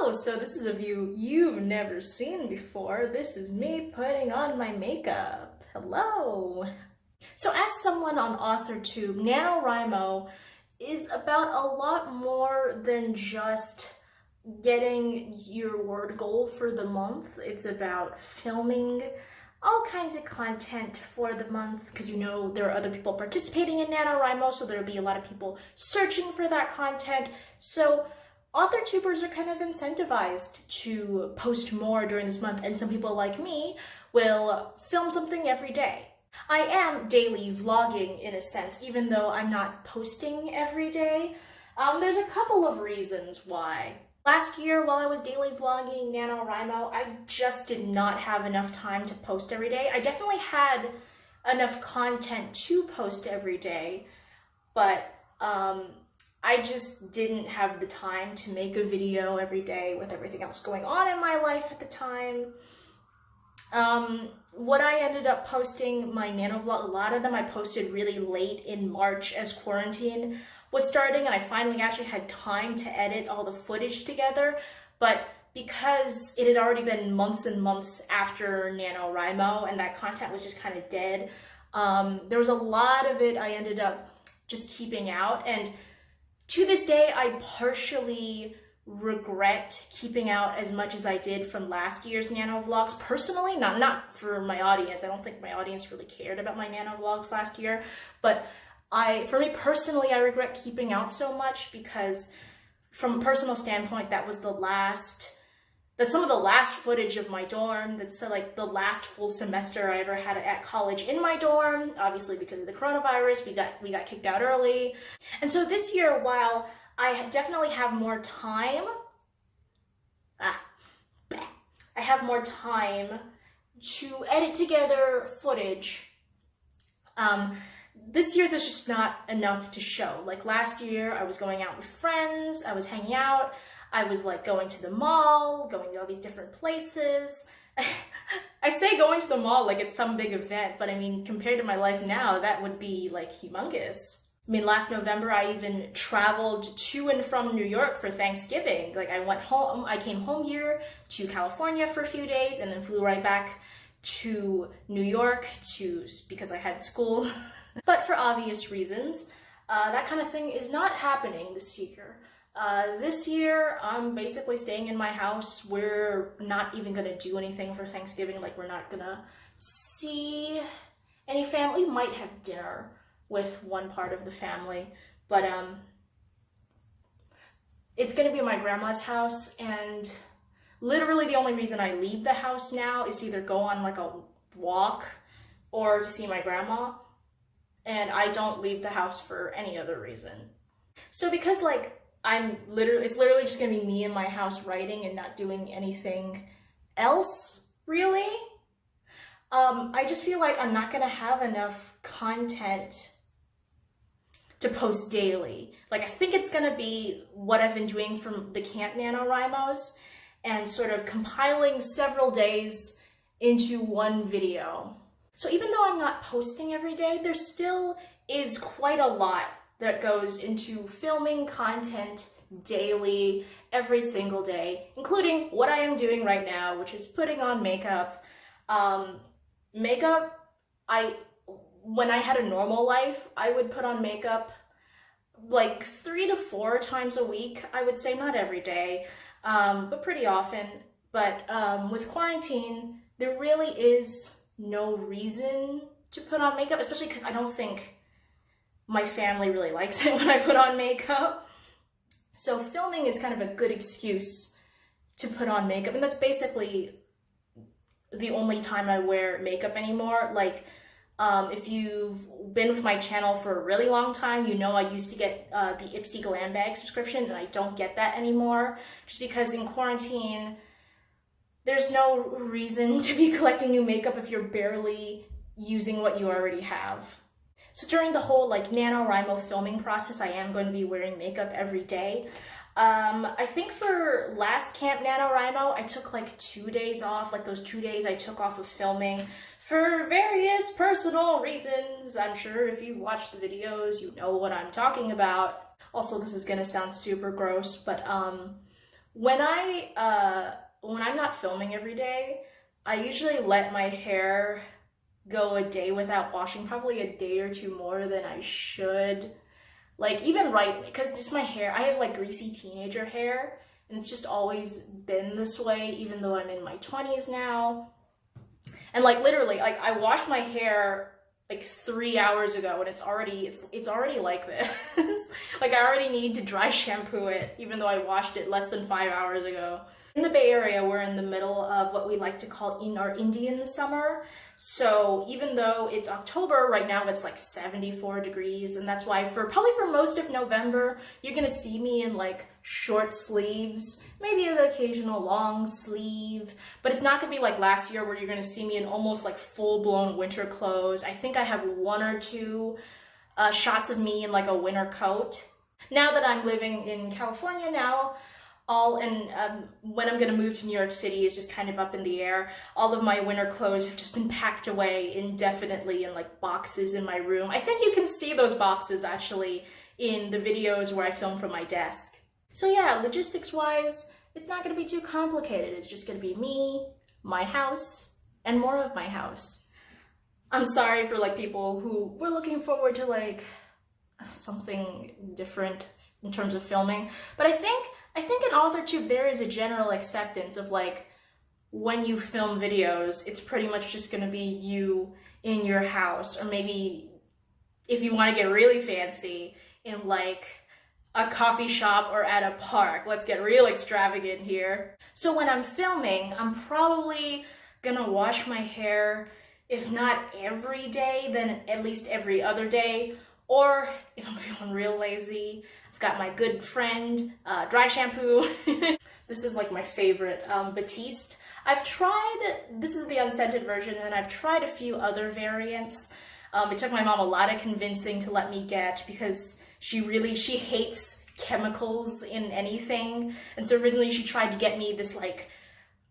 Hello! So this is a view you've never seen before. This is me putting on my makeup. Hello! So as someone on AuthorTube, NaNoWriMo is about a lot more than just getting your word goal for the month. It's about filming all kinds of content for the month, because you know there are other people participating in NaNoWriMo, so there'll be a lot of people searching for that content. So AuthorTubers are kind of incentivized to post more during this month, and some people like me will film something every day. I am daily vlogging in a sense, even though I'm not posting every day. There's a couple of reasons why. Last year, while I was daily vlogging NaNoWriMo, I just did not have enough time to post every day. I definitely had enough content to post every day, but I just didn't have the time to make a video every day with everything else going on in my life at the time. What I ended up posting, my nano vlog, a lot of them I posted really late in March as quarantine was starting, and I finally actually had time to edit all the footage together. But because it had already been months and months after NaNoWriMo and that content was just kind of dead, there was a lot of it I ended up just keeping out. And to this day, I partially regret keeping out as much as I did from last year's nano vlogs. Personally, not for my audience. I don't think my audience really cared about my nano vlogs last year, but for me personally, I regret keeping out so much because from a personal standpoint, that's some of the last footage of my dorm. That's like the last full semester I ever had at college in my dorm. Obviously, because of the coronavirus, we got kicked out early. And so this year, while I definitely have more time, I have more time to edit together footage. This year, there's just not enough to show. Like last year, I was going out with friends, I was hanging out, I was like going to the mall, going to all these different places. I say going to the mall like it's some big event, but I mean, compared to my life now, that would be like humongous. I mean, last November, I even traveled to and from New York for Thanksgiving. Like I came home here to California for a few days and then flew right back to New York because I had school. But for obvious reasons, that kind of thing is not happening this year. This year, I'm basically staying in my house. We're not even gonna do anything for Thanksgiving. Like, we're not gonna see any family. We might have dinner with one part of the family, but it's gonna be my grandma's house, and literally the only reason I leave the house now is to either go on like a walk or to see my grandma. And I don't leave the house for any other reason. So because like it's literally just gonna be me in my house writing and not doing anything else really, I just feel like I'm not gonna have enough content to post daily. Like, I think it's gonna be what I've been doing from the Camp NaNoWriMos and sort of compiling several days into one video. So even though I'm not posting every day, there still is quite a lot that goes into filming content daily, every single day, including what I am doing right now, which is putting on makeup. When I had a normal life, I would put on makeup like 3 to 4 times a week. I would say not every day, but pretty often. But with quarantine, there really is no reason to put on makeup, especially because I don't think my family really likes it when I put on makeup. So filming is kind of a good excuse to put on makeup, and that's basically the only time I wear makeup anymore. Like, if you've been with my channel for a really long time, you know I used to get the Ipsy Glam Bag subscription, and I don't get that anymore, just because in quarantine, there's no reason to be collecting new makeup if you're barely using what you already have. So during the whole like NaNoWriMo filming process, I am going to be wearing makeup every day. I think for last Camp NaNoWriMo, I took like 2 days off, like those 2 days I took off of filming for various personal reasons. I'm sure if you watch the videos, you know what I'm talking about. Also, this is gonna sound super gross, but When I'm not filming every day, I usually let my hair go a day without washing, probably a day or two more than I should. Like even right, because just my hair, I have like greasy teenager hair, and it's just always been this way, even though I'm in my 20s now. And like literally, like I washed my hair like 3 hours ago, and it's already like this. Like I already need to dry shampoo it, even though I washed it less than 5 hours ago. In the Bay Area, we're in the middle of what we like to call in our Indian summer. So even though it's October, right now it's like 74 degrees, and that's why probably for most of November, you're gonna see me in like short sleeves, maybe an occasional long sleeve, but it's not gonna be like last year where you're gonna see me in almost like full-blown winter clothes. I think I have one or two shots of me in like a winter coat. Now that I'm living in California now, when I'm gonna move to New York City is just kind of up in the air. All of my winter clothes have just been packed away indefinitely in like boxes in my room. I think you can see those boxes actually in the videos where I film from my desk. So yeah, logistics wise, it's not gonna be too complicated. It's just gonna be me, my house, and more of my house. I'm sorry for like people who were looking forward to like something different in terms of filming, but I think in AuthorTube there is a general acceptance of like when you film videos, it's pretty much just gonna be you in your house, or maybe if you want to get really fancy, in like a coffee shop or at a park. Let's get real extravagant here. So when I'm filming, I'm probably gonna wash my hair, if not every day, then at least every other day. Or if I'm feeling real lazy, I've got my good friend, dry shampoo. This is like my favorite, Batiste. This is the unscented version, and I've tried a few other variants. It took my mom a lot of convincing to let me get, because she hates chemicals in anything. And so originally she tried to get me this like,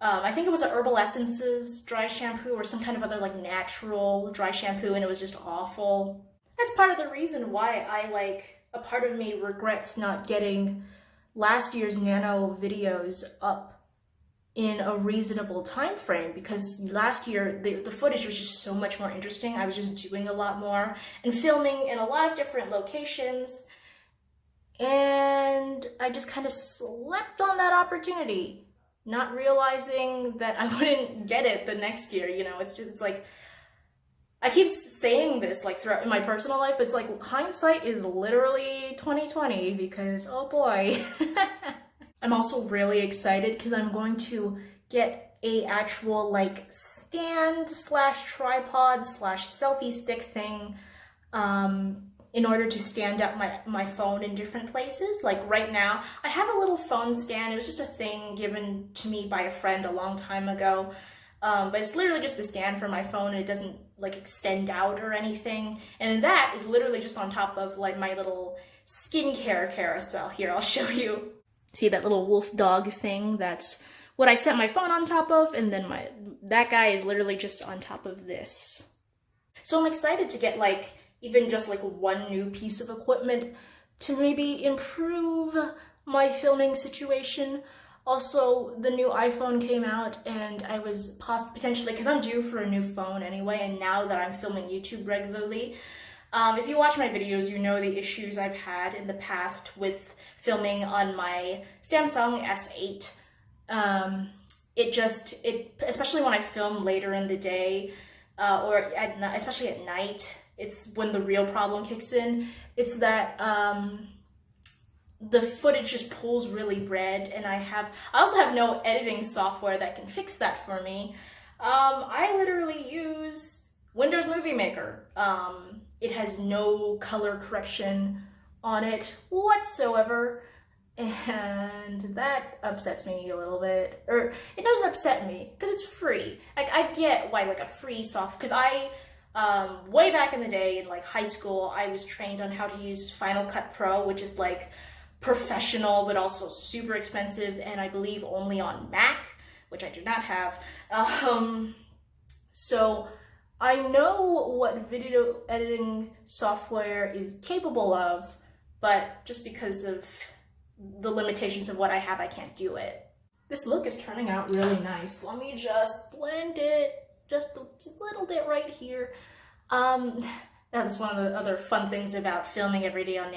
I think it was a Herbal Essences dry shampoo or some kind of other like natural dry shampoo, and it was just awful. That's part of the reason why a part of me regrets not getting last year's Nano videos up in a reasonable time frame, because last year the footage was just so much more interesting. I was just doing a lot more and filming in a lot of different locations, and I just kind of slept on that opportunity, not realizing that I wouldn't get it the next year. You know, it's like, I keep saying this like throughout in my personal life, but it's like hindsight is literally 2020, because oh boy. I'm also really excited because I'm going to get a actual like stand / tripod / selfie stick thing in order to stand up my phone in different places. Like right now, I have a little phone stand. It was just a thing given to me by a friend a long time ago. But it's literally just the stand for my phone, and it doesn't like extend out or anything. And that is literally just on top of like my little skincare carousel. Here, I'll show you. See that little wolf dog thing? That's what I set my phone on top of, and then that guy is literally just on top of this. So I'm excited to get like even just like one new piece of equipment to maybe improve my filming situation. Also, the new iPhone came out, and I was potentially, because I'm due for a new phone anyway, and now that I'm filming YouTube regularly, if you watch my videos, you know the issues I've had in the past with filming on my Samsung S8. Especially when I film later in the day, or especially at night, it's when the real problem kicks in. It's that the footage just pulls really red, and I also have no editing software that can fix that for me. I literally use Windows Movie Maker. It has no color correction on it whatsoever, and that upsets me a little bit. Or it does upset me because it's free. Like I get why like a free because way back in the day in like high school, I was trained on how to use Final Cut Pro, which is like professional but also super expensive, and I believe only on Mac, which I do not have. So I know what video editing software is capable of, but just because of the limitations of what I have, I can't do it. This look is turning out really nice. Let me just blend it just a little bit right here. That's one of the other fun things about filming every day on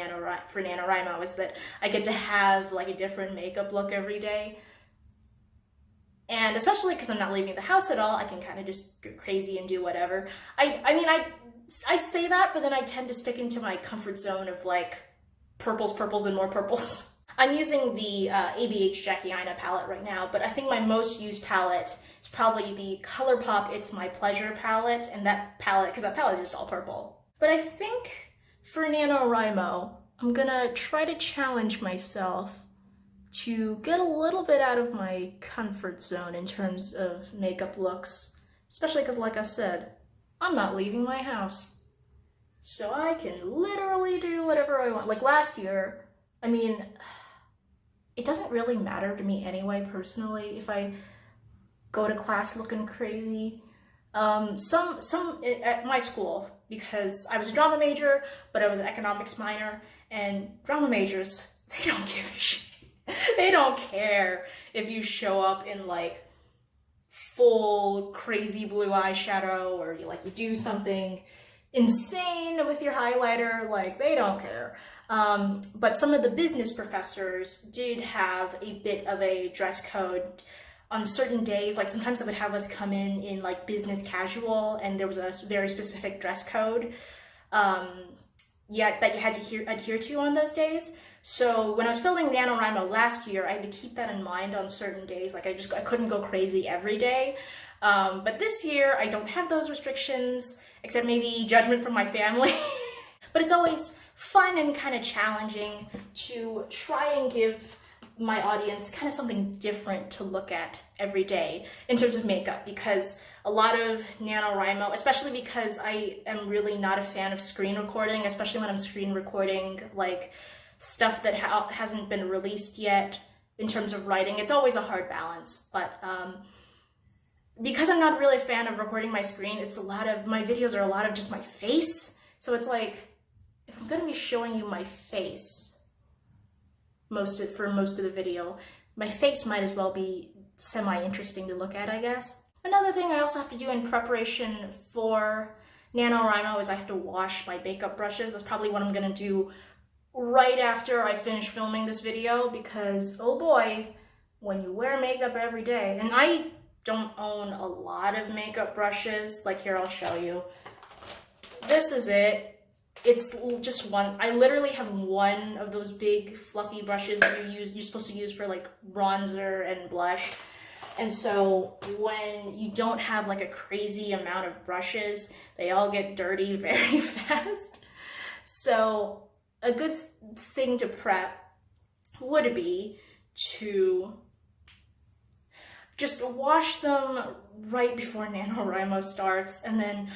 for NaNoWriMo is that I get to have like a different makeup look every day. And especially because I'm not leaving the house at all, I can kind of just go crazy and do whatever. I say that, but then I tend to stick into my comfort zone of like purples, and more purples. I'm using the ABH Jackie Aina palette right now, but I think my most used palette is probably the ColourPop It's My Pleasure palette, and that palette, because that palette is just all purple. But I think for NaNoWriMo, I'm gonna try to challenge myself to get a little bit out of my comfort zone in terms of makeup looks, especially because, like I said, I'm not leaving my house. So I can literally do whatever I want. Like last year, I mean, it doesn't really matter to me anyway, personally, if I go to class looking crazy. Some at my school, because I was a drama major, but I was an economics minor, and drama majors, they don't give a shit. They don't care if you show up in like full crazy blue eyeshadow or you do something insane with your highlighter, like they don't care. But some of the business professors did have a bit of a dress code on certain days. Like sometimes they would have us come in like business casual, and there was a very specific dress code that you had to adhere to on those days. So when I was filming NaNoWriMo last year, I had to keep that in mind on certain days. Like I couldn't go crazy every day. But this year I don't have those restrictions, except maybe judgment from my family. But it's always fun and kind of challenging to try and give my audience kind of something different to look at every day in terms of makeup, because a lot of NaNoWriMo, especially because I am really not a fan of screen recording, especially when I'm screen recording like stuff that hasn't been released yet in terms of writing. It's always a hard balance, but because I'm not really a fan of recording my screen, my videos are a lot of just my face. So it's like, if I'm gonna be showing you my face for most of the video, my face might as well be semi-interesting to look at, I guess. Another thing I also have to do in preparation for NaNoWriMo is I have to wash my makeup brushes. That's probably what I'm gonna do right after I finish filming this video, because oh boy, when you wear makeup every day, and I don't own a lot of makeup brushes, like here I'll show you. This is it. It's just one. I literally have one of those big fluffy brushes that you're supposed to use for like bronzer and blush. And so when you don't have like a crazy amount of brushes, they all get dirty very fast. So a good thing to prep would be to just wash them right before NaNoWriMo starts, and then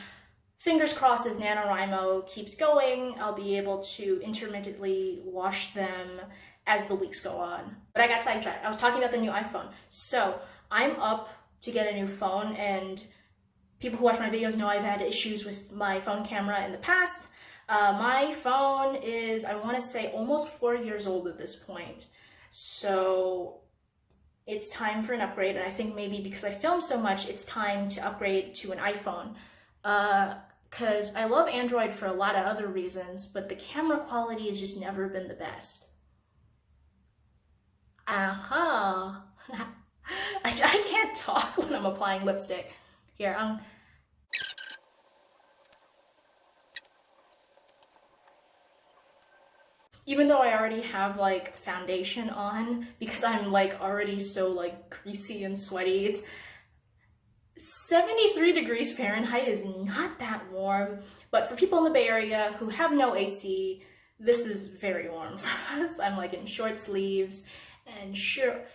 fingers crossed as NaNoWriMo keeps going, I'll be able to intermittently wash them as the weeks go on. But I got sidetracked. I was talking about the new iPhone. So I'm up to get a new phone, and people who watch my videos know I've had issues with my phone camera in the past. My phone is, I want to say, almost 4 years old at this point. So it's time for an upgrade, and I think maybe because I film so much, it's time to upgrade to an iPhone. Because I love Android for a lot of other reasons, but the camera quality has just never been the best. I can't talk when I'm applying lipstick. Here, even though I already have like foundation on, because I'm like already so like greasy and sweaty, it's 73 degrees Fahrenheit is not that warm, but for people in the Bay Area who have no AC, this is very warm for us. I'm like in short sleeves and shorts.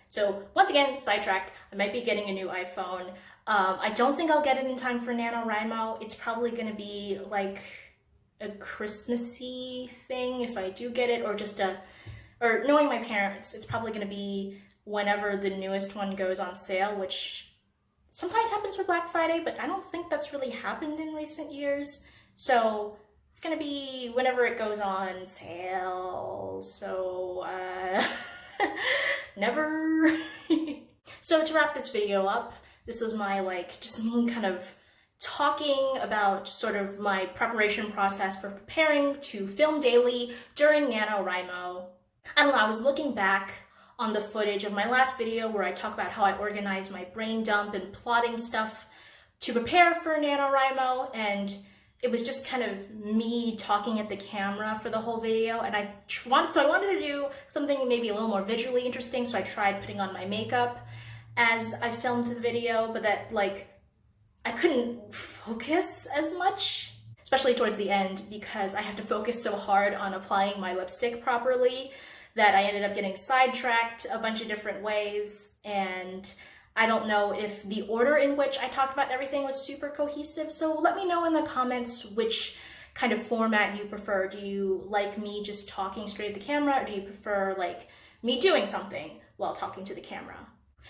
So once again, sidetracked. I might be getting a new iPhone. I don't think I'll get it in time for NaNoWriMo. It's probably going to be like a Christmassy thing if I do get it, or knowing my parents, it's probably going to be whenever the newest one goes on sale, which sometimes happens for Black Friday, but I don't think that's really happened in recent years. So It's gonna be whenever it goes on sale, so never. So to wrap this video up, this was my just me kind of talking about sort of my preparation process for preparing to film daily during NaNoWriMo. I don't know, I was looking back on the footage of my last video where I talk about how I organize my brain dump and plotting stuff to prepare for NaNoWriMo, and it was just kind of me talking at the camera for the whole video, and I wanted to do something maybe a little more visually interesting, so I tried putting on my makeup as I filmed the video, but that I couldn't focus as much, especially towards the end, because I have to focus so hard on applying my lipstick properly that I ended up getting sidetracked a bunch of different ways, and I don't know if the order in which I talked about everything was super cohesive, so let me know in the comments which kind of format you prefer. Do you like me just talking straight at the camera, or do you prefer me doing something while talking to the camera?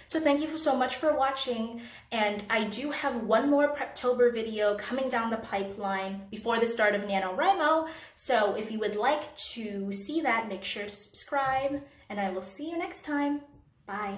So thank you so much for watching, and I do have one more Preptober video coming down the pipeline before the start of NaNoWriMo, so if you would like to see that, make sure to subscribe, and I will see you next time. Bye.